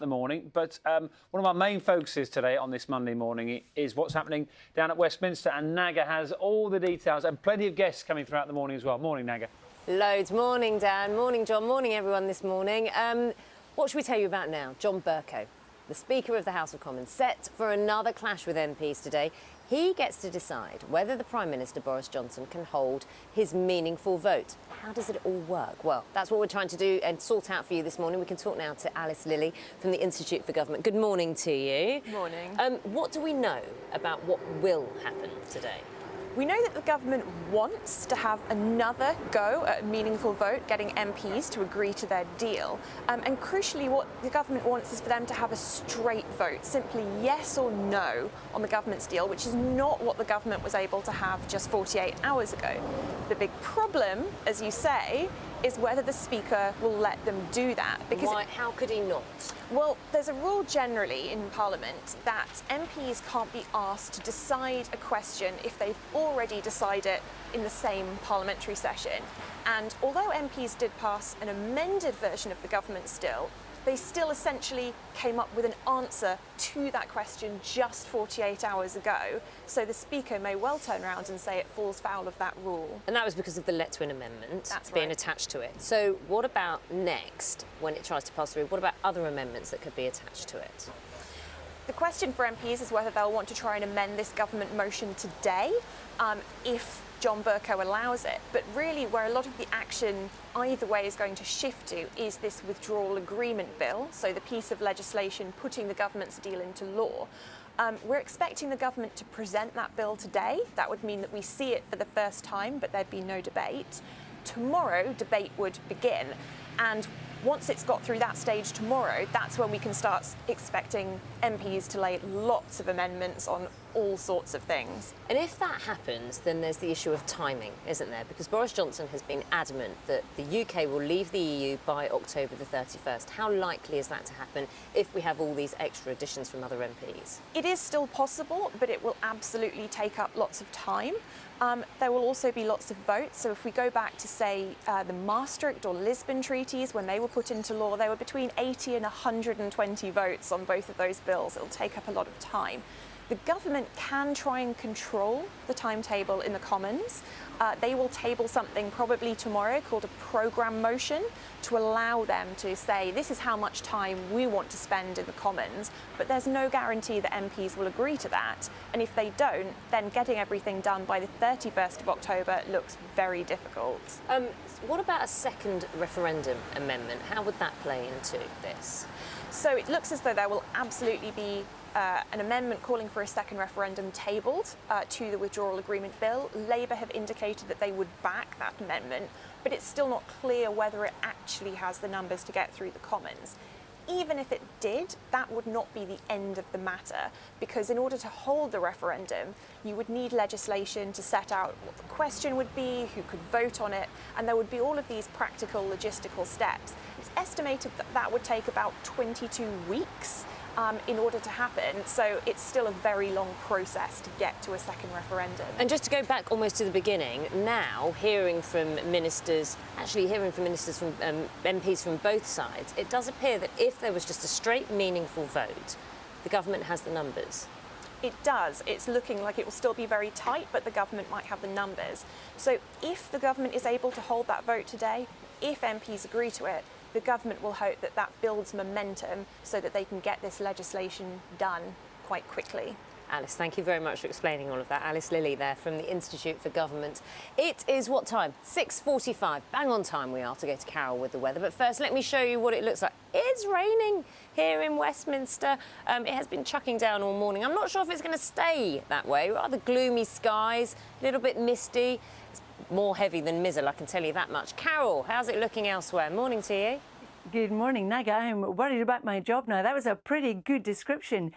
The morning, but one of our main focuses today on this Monday morning is what's happening down at Westminster, and Naga has all the details and plenty of guests coming throughout the morning as well. Morning, Naga. Loads. Morning, Dan. Morning, John. Morning, everyone this morning. What should we tell you about now? John Bercow, the Speaker of the House of Commons, set for another clash with MPs today. He gets to decide whether the Prime Minister, Boris Johnson, can hold his meaningful vote. How does it all work? Well, that's what we're trying to do and sort out for you this morning. We can talk now to Alice Lilly from the Institute for Government. Good morning to you. Morning. What do we know about what will happen today? We know that the government wants to have another go at a meaningful vote, getting MPs to agree to their deal. And crucially, what the government wants is for them to have a straight vote, simply yes or no on the government's deal, which is not what the government was able to have just 48 hours ago. The big problem, as you say, is whether the Speaker will let them do that. Because why? How could he not? Well, there's a rule generally in Parliament that MPs can't be asked to decide a question if they've already decided it in the same parliamentary session. And although MPs did pass an amended version of the government's deal, they still essentially came up with an answer to that question just 48 hours ago. So the Speaker may well turn around and say it falls foul of that rule. And that was because of the Letwin Amendment being right. attached to it. So what about next, when it tries to pass through? What about other amendments that could be attached to it? The question for MPs is whether they'll want to try and amend this government motion today, if John Bercow allows it. But really, where a lot of the action either way is going to shift to is this withdrawal agreement bill, so the piece of legislation putting the government's deal into law. We're expecting the government to present that bill today. That would mean that we see it for the first time, but there'd be no debate. Tomorrow, debate would begin. And once it's got through that stage tomorrow, that's when we can start expecting MPs to lay lots of amendments on all sorts of things. And if that happens, then there's the issue of timing, isn't there? Because Boris Johnson has been adamant that the UK will leave the EU by October the 31st. How likely is that to happen if we have all these extra additions from other MPs? It is still possible, but it will absolutely take up lots of time. There will also be lots of votes. So if we go back to, say, the Maastricht or Lisbon treaties, when they were put into law, there were between 80 and 120 votes on both of those bills. It'll take up a lot of time. The government can try and control the timetable in the Commons. They will table something probably tomorrow called a programme motion to allow them to say this is how much time we want to spend in the Commons, but there's no guarantee that MPs will agree to that. And if they don't, then getting everything done by the 31st of October looks very difficult. What about a second referendum amendment? How would that play into this? So it looks as though there will absolutely be an amendment calling for a second referendum tabled to the withdrawal agreement bill. Labour have indicated that they would back that amendment, but it's still not clear whether it actually has the numbers to get through the Commons. Even if it did, that would not be the end of the matter, because in order to hold the referendum, you would need legislation to set out what the question would be, who could vote on it, and there would be all of these practical logistical steps. It's estimated that that would take about 22 weeks in order to happen, so it's still a very long process to get to a second referendum. And just to go back almost to the beginning, now hearing from MPs from MPs from both sides, it does appear that if there was just a straight, meaningful vote, the government has the numbers. It does. It's looking like it will still be very tight, but the government might have the numbers. So if the government is able to hold that vote today, if MPs agree to it, the government will hope that that builds momentum so that they can get this legislation done quite quickly. Alice, thank you very much for explaining all of that. Alice Lilly there from the Institute for Government. It is what time? 6:45. Bang on time we are to go to Carol with the weather. But first, let me show you what it looks like. It's raining here in Westminster. It has been chucking down all morning. I'm not sure if it's going to stay that way. Rather gloomy skies, a little bit misty. It's more heavy than mizzle, I can tell you that much. Carol, how's it looking elsewhere? Morning to you. Good morning, Naga. I'm worried about my job now. That was a pretty good description.